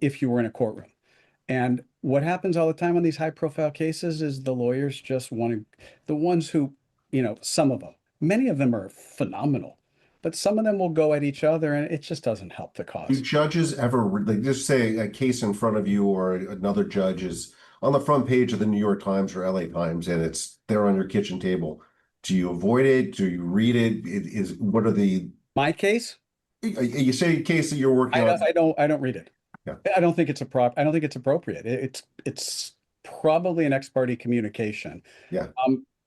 if you were in a courtroom. And what happens all the time on these high profile cases is the lawyers just want to, the ones who, some of them, many of them are phenomenal, but some of them will go at each other and it just doesn't help the Do cause. judges ever, just say a case in front of you or another judge is on the front page of the New York Times or LA Times and it's there on your kitchen table? Do you avoid it? Do you read it? What are the... My case? You say a case that you're working on. I don't read it. Yeah. I don't think it's appropriate. It's probably an ex parte communication. Yeah.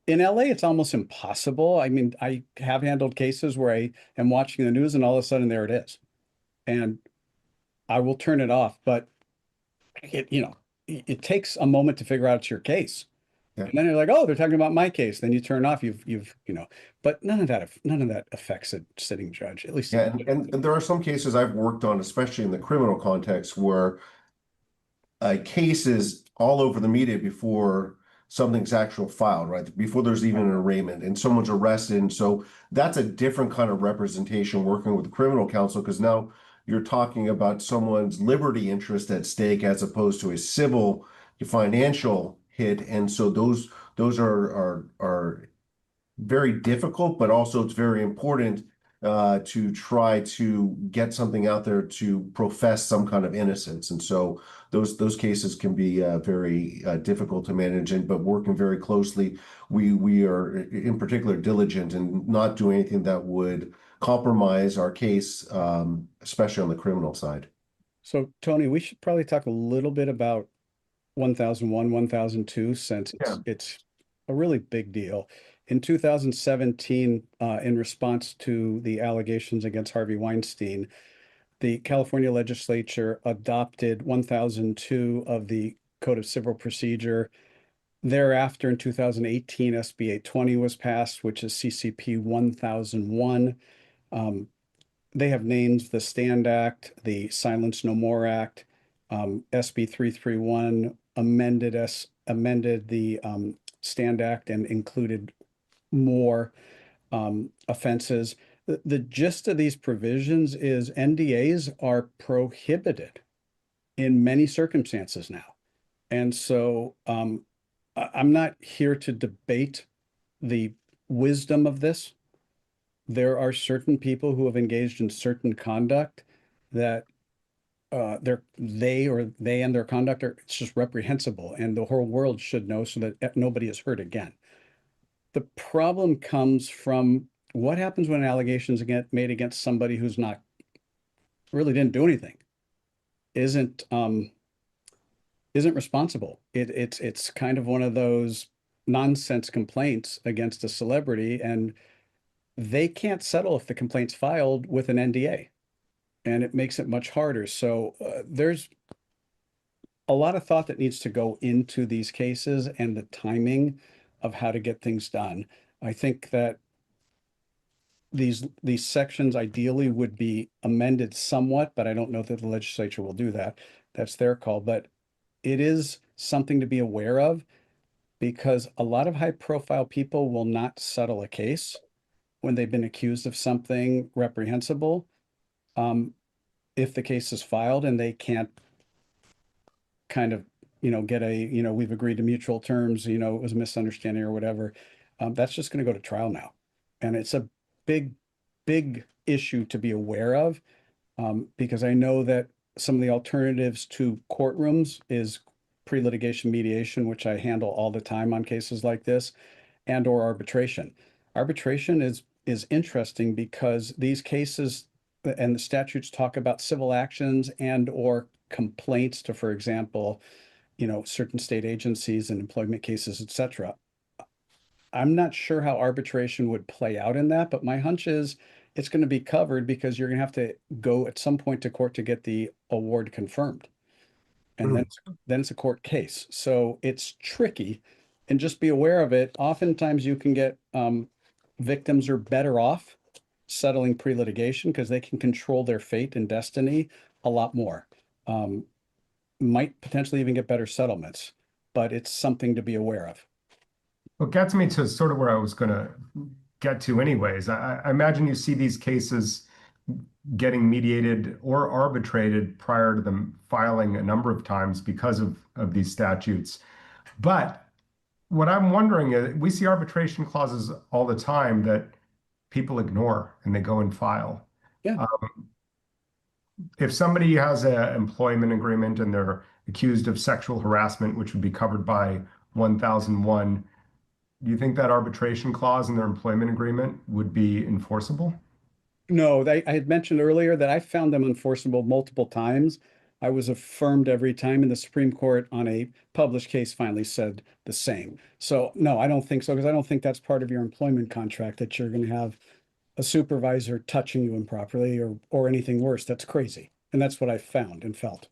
In LA, it's almost impossible. I mean, I have handled cases where I am watching the news and all of a sudden there it is. And I will turn it off, but it takes a moment to figure out it's your case. Yeah. And then you're like, oh, they're talking about my case. Then you turn off, but none of that affects a sitting judge, at least. Yeah, and there are some cases I've worked on, especially in the criminal context, where a case is all over the media before something's actual filed, right? Before there's even an arraignment and someone's arrested. And so that's a different kind of representation working with the criminal counsel, because now you're talking about someone's liberty interest at stake as opposed to a civil financial hit. And so those are very difficult, but also it's very important to try to get something out there to profess some kind of innocence. And so those cases can be very difficult to manage, but working very closely, we are in particular diligent and not doing anything that would compromise our case, especially on the criminal side. So Tony, we should probably talk a little bit about 1001, 1002, since it's a really big deal. In 2017, in response to the allegations against Harvey Weinstein, the California legislature adopted 1002 of the Code of Civil Procedure. Thereafter, in 2018, SB 820 was passed, which is CCP 1001. They have names: the Stand Act, the Silence No More Act, SB 331 amended the Stand Act and included more offenses. The gist of these provisions is NDAs are prohibited in many circumstances now. And so I'm not here to debate the wisdom of this. There are certain people who have engaged in certain conduct that they and their conduct are, it's just reprehensible, and the whole world should know so that nobody is hurt again. The problem comes from what happens when allegations get made against somebody who's not really didn't do anything, isn't responsible. It's kind of one of those nonsense complaints against a celebrity, and they can't settle if the complaint's filed with an NDA, and it makes it much harder. So there's a lot of thought that needs to go into these cases and the timing of how to get things done. I think that these sections ideally would be amended somewhat, but I don't know that the legislature will do that. That's their call. But it is something to be aware of, because a lot of high-profile people will not settle a case when they've been accused of something reprehensible. If the case is filed and they can't kind of, get a, we've agreed to mutual terms, it was a misunderstanding or whatever, that's just going to go to trial now. And it's a big, big issue to be aware of, because I know that some of the alternatives to courtrooms is pre-litigation mediation, which I handle all the time on cases like this, and or arbitration. Arbitration is interesting because these cases and the statutes talk about civil actions and or complaints to, for example, certain state agencies and employment cases, etc. I'm not sure how arbitration would play out in that, but my hunch is it's going to be covered because you're going to have to go at some point to court to get the award confirmed. And then it's a court case. So it's tricky, and just be aware of it. Oftentimes you can get victims are better off settling pre-litigation because they can control their fate and destiny a lot more. Might potentially even get better settlements, but it's something to be aware of. What gets me to sort of where I was going to get to anyways, I imagine you see these cases getting mediated or arbitrated prior to them filing a number of times because of these statutes. But what I'm wondering is, we see arbitration clauses all the time that people ignore and they go and file. Yeah. If somebody has an employment agreement and they're accused of sexual harassment, which would be covered by 1001, do you think that arbitration clause in their employment agreement would be enforceable? No, I had mentioned earlier that I found them enforceable multiple times. I was affirmed every time, and the Supreme Court on a published case finally said the same. So no, I don't think so, because I don't think that's part of your employment contract, that you're going to have a supervisor touching you improperly or anything worse. That's crazy. And that's what I found and felt.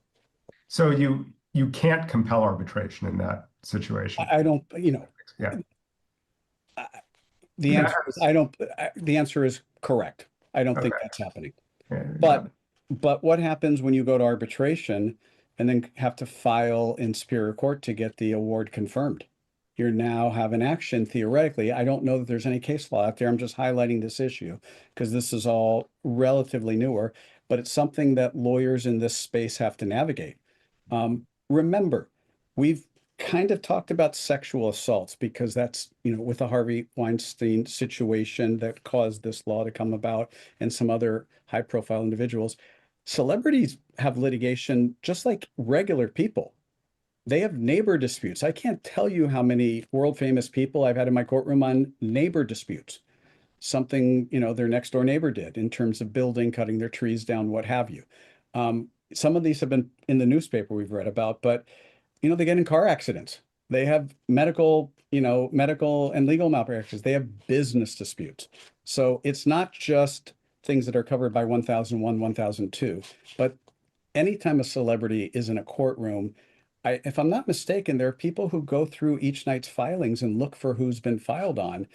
So you can't compel arbitration in that situation. I don't, Yeah. The answer is I don't. The answer is correct. I don't think that's happening. But what happens when you go to arbitration and then have to file in Superior Court to get the award confirmed? You now have an action theoretically. I don't know that there's any case law out there. I'm just highlighting this issue because this is all relatively newer, but it's something that lawyers in this space have to navigate. Remember, we've kind of talked about sexual assaults because that's, with the Harvey Weinstein situation that caused this law to come about and some other high profile individuals. Celebrities have litigation just like regular people. They have neighbor disputes. I can't tell you how many world famous people I've had in my courtroom on neighbor disputes. Something, their next door neighbor did in terms of building, cutting their trees down, what have you. Some of these have been in the newspaper we've read about, but they get in car accidents. They have medical and legal malpractice. They have business disputes. So it's not just things that are covered by 1001, 1002, but anytime a celebrity is in a courtroom, if I'm not mistaken, there are people who go through each night's filings and look for who's been filed on.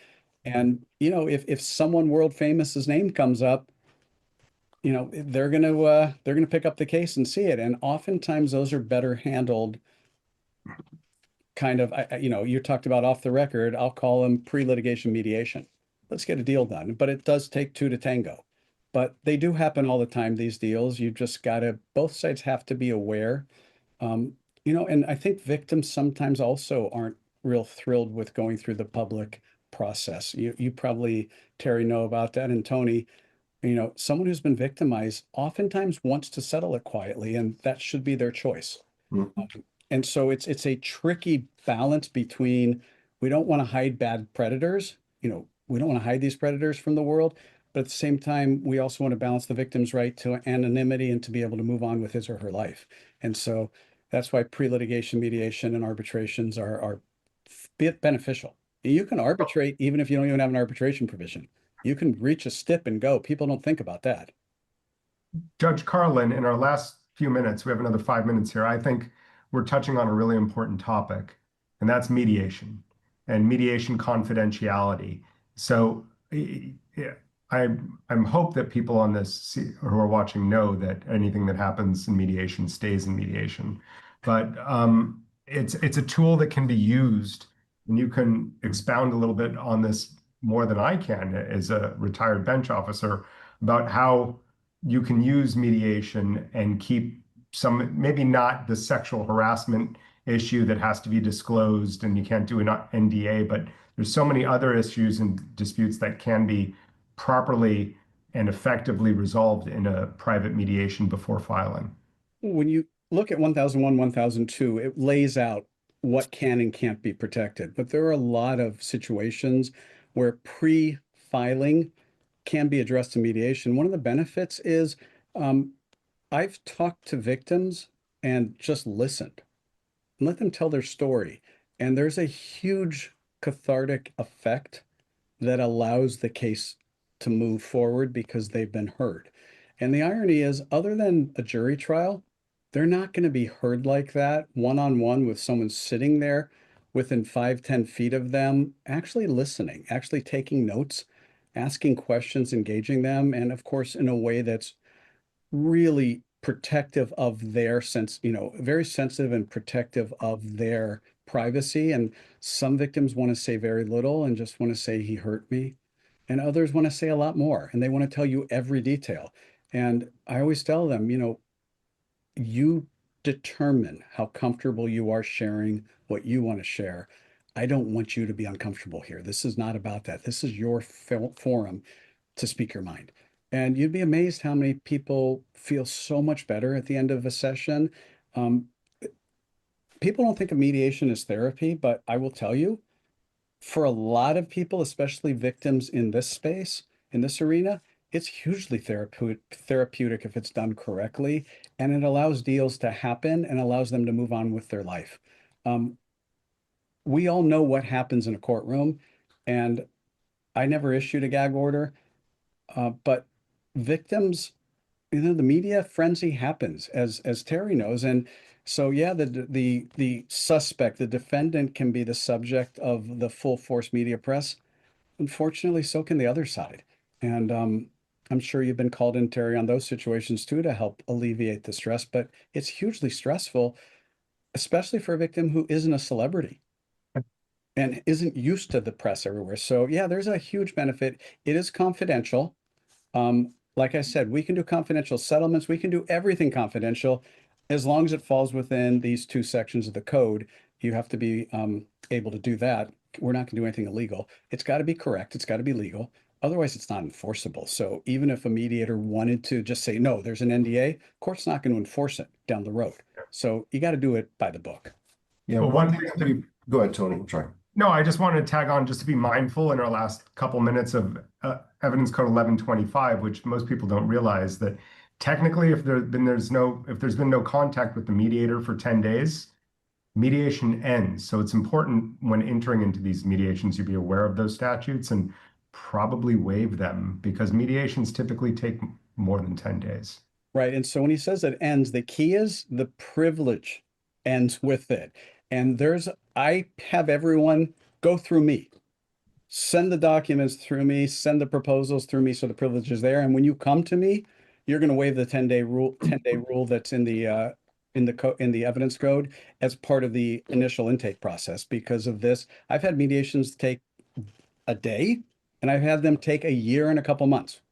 And, if someone world famous's name comes up, they're going to pick up the case and see it. And oftentimes those are better handled kind of, you talked about off the record, I'll call them pre-litigation mediation. Let's get a deal done. But it does take two to tango. But they do happen all the time, these deals. You just both sides have to be aware. And I think victims sometimes also aren't real thrilled with going through the public process. You probably, Terry, know about that. And Tony, someone who's been victimized oftentimes wants to settle it quietly, and that should be their choice. Mhm. And so it's a tricky balance between, we don't want to hide bad predators, we don't want to hide these predators from the world, but at the same time, we also want to balance the victim's right to anonymity and to be able to move on with his or her life. And so that's why pre-litigation mediation and arbitrations are beneficial. You can arbitrate even if you don't even have an arbitration provision. You can reach a stip and go. People don't think about that. Judge Karlan, in our last few minutes, we have another 5 minutes here. I think we're touching on a really important topic, and that's mediation and mediation confidentiality. So I'm hope that people on this who are watching know that anything that happens in mediation stays in mediation. But it's a tool that can be used, and you can expound a little bit on this more than I can as a retired bench officer about how you can use mediation and keep some, maybe not the sexual harassment issue that has to be disclosed and you can't do an NDA, but there's so many other issues and disputes that can be properly and effectively resolved in a private mediation before filing. When you look at 1001, 1002, it lays out what can and can't be protected. But there are a lot of situations where pre-filing can be addressed in mediation. One of the benefits is I've talked to victims and just listened and let them tell their story. And there's a huge cathartic effect that allows the case to move forward because they've been heard. And the irony is, other than a jury trial, they're not going to be heard like that one-on-one with someone sitting there within 5-10 feet of them, actually listening, actually taking notes, asking questions, engaging them, and of course, in a way that's really protective of their sense, very sensitive and protective of their privacy. And some victims want to say very little and just want to say, he hurt me. And others want to say a lot more, and they want to tell you every detail. And I always tell them, you determine how comfortable you are sharing what you want to share. I don't want you to be uncomfortable here. This is not about that. This is your forum to speak your mind. And you'd be amazed how many people feel so much better at the end of a session. People don't think of mediation as therapy, but I will tell you, for a lot of people, especially victims in this space, in this arena, it's hugely therapeutic if it's done correctly, and it allows deals to happen and allows them to move on with their life. We all know what happens in a courtroom, and I never issued a gag order, but victims, the media frenzy happens, as Terry knows, and so yeah, the suspect, the defendant, can be the subject of the full force media press. Unfortunately, so can the other side, and I'm sure you've been called in, Terry, on those situations too to help alleviate the stress, but it's hugely stressful, especially for a victim who isn't a celebrity and isn't used to the press everywhere. So yeah, there's a huge benefit. It is confidential. Like I said, we can do confidential settlements. We can do everything confidential as long as it falls within these two sections of the code. You have to be able to do that. We're not going to do anything illegal. It's got to be correct. It's got to be legal. Otherwise, it's not enforceable. So even if a mediator wanted to just say, no, there's an NDA, court's not going to enforce it down the road. So you got to do it by the book. Yeah, Well, one thing. Go ahead, Tony. I'm sorry. No, I just wanted to tag on just to be mindful in our last couple minutes of Evidence Code 1125, which most people don't realize that technically, if there's been no contact with the mediator for 10 days, mediation ends. So it's important when entering into these mediations, you be aware of those statutes and probably waive them, because mediations typically take more than 10 days. Right. And so when he says it ends, the key is the privilege ends with it. And I have everyone go through me, send the documents through me, send the proposals through me, so the privilege is there. And when you come to me, you're going to waive the 10-day rule that's in the evidence code as part of the initial intake process. Because of this, I've had mediations take a day, and I've had them take a year and a couple months,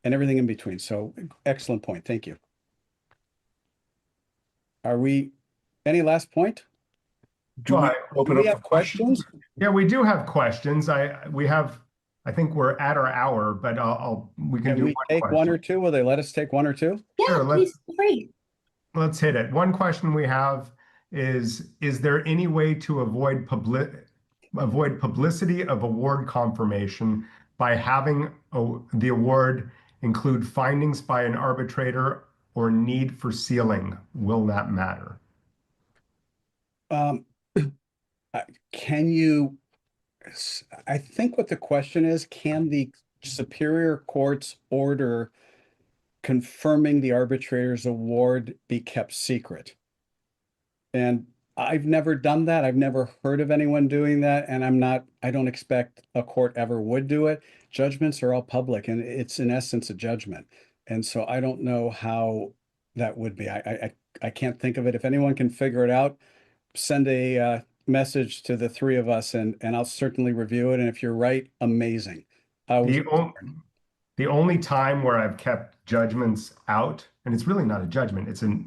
and everything in between. So excellent point. Thank you. Any last point? Do we Well, open Do we up have for questions? questions? we do have questions. I think we're at our hour, but we can Can do we one take one question. or two? Will they let us take one or two? Yeah, Sure, please, feel free. let's hit it. One question we have is there any way to avoid publicity of award confirmation by having the award include findings by an arbitrator or need for sealing? Will that matter? Um, can you, I think what the question is, can the Superior Court's order confirming the arbitrator's award be kept secret? And I've never done that. I've never heard of anyone doing that. And I don't expect a court ever would do it. Judgments are all public and it's in essence a judgment. And so I don't know how that would be. I can't think of it. If anyone can figure it out, send a message to the three of us and I'll certainly review it. And if you're right, amazing. The only time where I've kept judgments out, and it's really not a judgment, it's a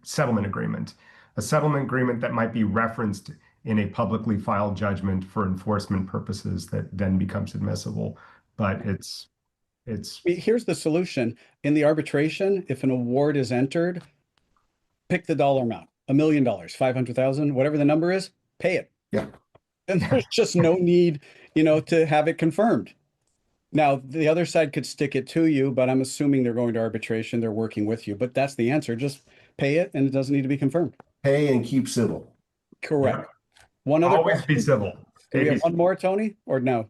settlement agreement. A settlement agreement that might be referenced in a publicly filed judgment for enforcement purposes that then becomes admissible. But Here's the solution. In the arbitration, if an award is entered, pick the dollar amount, $1 million, 500,000, whatever the number is, pay it. Yeah. And there's just no need, to have it confirmed. Now, the other side could stick it to you, but I'm assuming they're going to arbitration. They're working with you, but that's the answer. Just pay it and it doesn't need to be confirmed. Pay and keep civil. Correct. One other always be question? civil. Do we have one more, Tony, or no?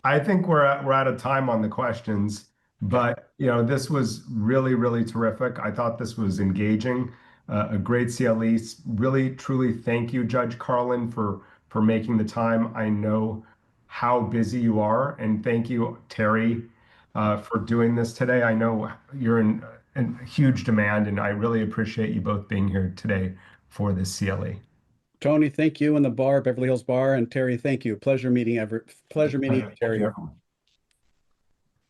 I think we're out of time on the questions, but this was really, really terrific. I thought this was engaging, a great CLE. Really, truly, thank you, Judge Karlan, for making the time. I know how busy you are, and thank you, Terry, for doing this today. I know you're in huge demand, and I really appreciate you both being here today for this CLE. Tony, thank you, and the bar, Beverly Hills Bar, and Terry, thank you. Pleasure meeting you, Terry. Thank you, everyone.